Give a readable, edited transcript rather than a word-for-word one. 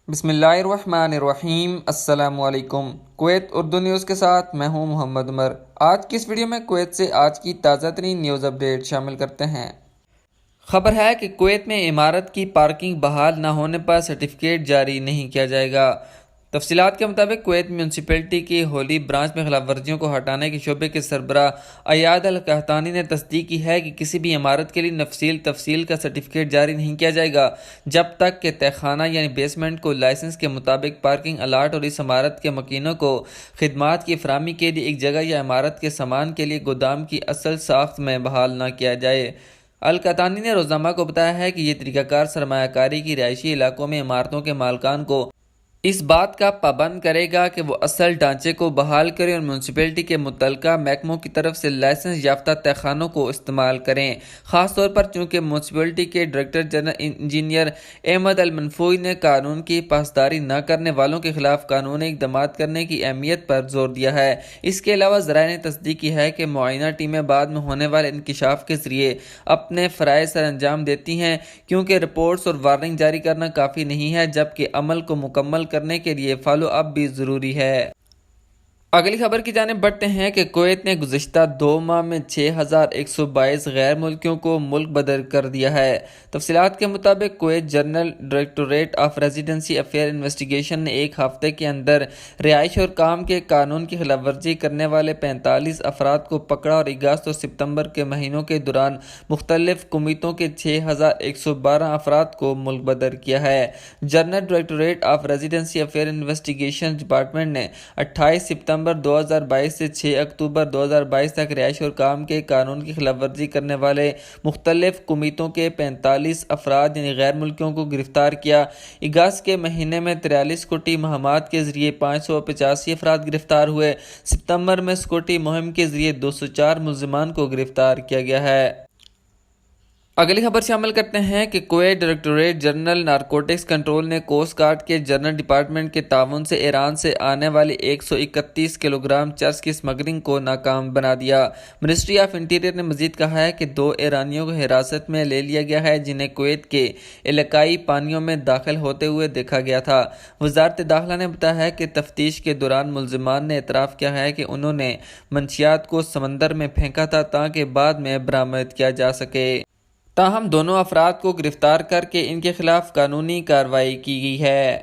بسم اللہ الرحمن الرحیم۔ السلام علیکم۔ کویت اردو نیوز کے ساتھ میں ہوں محمد عمر۔ آج کی اس ویڈیو میں کویت سے آج کی تازہ ترین نیوز اپڈیٹ شامل کرتے ہیں۔ خبر ہے کہ کویت میں عمارت کی پارکنگ بحال نہ ہونے پر سرٹیفکیٹ جاری نہیں کیا جائے گا۔ تفصیلات کے مطابق کویت میونسپلٹی کی ہولی برانچ میں خلاف ورزیوں کو ہٹانے کے شعبے کے سربراہ ایاد القحطانی نے تصدیق کی ہے کہ کسی بھی عمارت کے لیے تفصیل کا سرٹیفکیٹ جاری نہیں کیا جائے گا جب تک کہ تہہ خانہ یعنی بیسمنٹ کو لائسنس کے مطابق پارکنگ الاٹ اور اس عمارت کے مکینوں کو خدمات کی فراہمی کے لیے ایک جگہ یا عمارت کے سامان کے لیے گودام کی اصل ساخت میں بحال نہ کیا جائے۔ القحطانی نے روزنامہ کو بتایا ہے کہ یہ طریقہ کار سرمایہ کاری کی رہائشی علاقوں میں عمارتوں کے مالکان کو اس بات کا پابند کرے گا کہ وہ اصل ڈھانچے کو بحال کریں اور میونسپلٹی کے متعلقہ محکموں کی طرف سے لائسنس یافتہ تہہ خانوں کو استعمال کریں، خاص طور پر چونکہ میونسپلٹی کے ڈائریکٹر جنرل انجینئر احمد المنفوئی نے قانون کی پاسداری نہ کرنے والوں کے خلاف قانونی اقدامات کرنے کی اہمیت پر زور دیا ہے۔ اس کے علاوہ ذرائع نے تصدیق کی ہے کہ معائنہ ٹیمیں بعد میں ہونے والے انکشاف کے ذریعے اپنے فرائض سر انجام دیتی ہیں، کیونکہ رپورٹس اور وارننگ جاری کرنا کافی نہیں ہے جبکہ عمل کو مکمل کرنے کے لیے فالو اپ بھی ضروری ہے۔ اگلی خبر کی جانب بڑھتے ہیں کہ کویت نے گزشتہ 2 ماہ میں 6122 غیر ملکیوں کو ملک بدر کر دیا ہے۔ تفصیلات کے مطابق Kuwait general directorate of residency affair investigation نے ایک ہفتے کے اندر رہائش اور کام کے قانون کی خلاف ورزی کرنے والے 45 افراد کو پکڑا اور اگست اور ستمبر کے مہینوں کے دوران مختلف کمیتوں کے 6112 افراد کو ملک بدر کیا ہے۔ General directorate of residency affair investigation department نے 28 ستمبر 2022 سے 6 اکتوبر 2022 تک رہائش اور کام کے قانون کی خلاف ورزی کرنے والے مختلف کمیتوں کے 45 افراد یعنی غیر ملکیوں کو گرفتار کیا۔ اگست کے مہینے میں 43 سکیورٹی مہمات کے ذریعے 585 افراد گرفتار ہوئے۔ ستمبر میں سکیورٹی مہم کے ذریعے 204 ملزمان کو گرفتار کیا گیا ہے۔ اگلی خبر سے عمل کرتے ہیں کہ Kuwait directorate general narcotics control نے کوسٹ گارڈ کے جنرل ڈپارٹمنٹ کے تعاون سے ایران سے آنے والی 131 کلو گرام چرس کی اسمگلنگ کو ناکام بنا دیا۔ منسٹری آف انٹیریئر نے مزید کہا ہے کہ 2 ایرانیوں کو حراست میں لے لیا گیا ہے جنہیں کویت کے علاقائی پانیوں میں داخل ہوتے ہوئے دیکھا گیا تھا۔ وزارت داخلہ نے بتایا ہے کہ تفتیش کے دوران ملزمان نے اعتراف کیا ہے کہ انہوں نے منشیات کو سمندر میں پھینکا تھا تاکہ بعد میں برآمد کیا جا سکے۔ تاہم دونوں افراد کو گرفتار کر کے ان کے خلاف قانونی کارروائی کی گئی ہے۔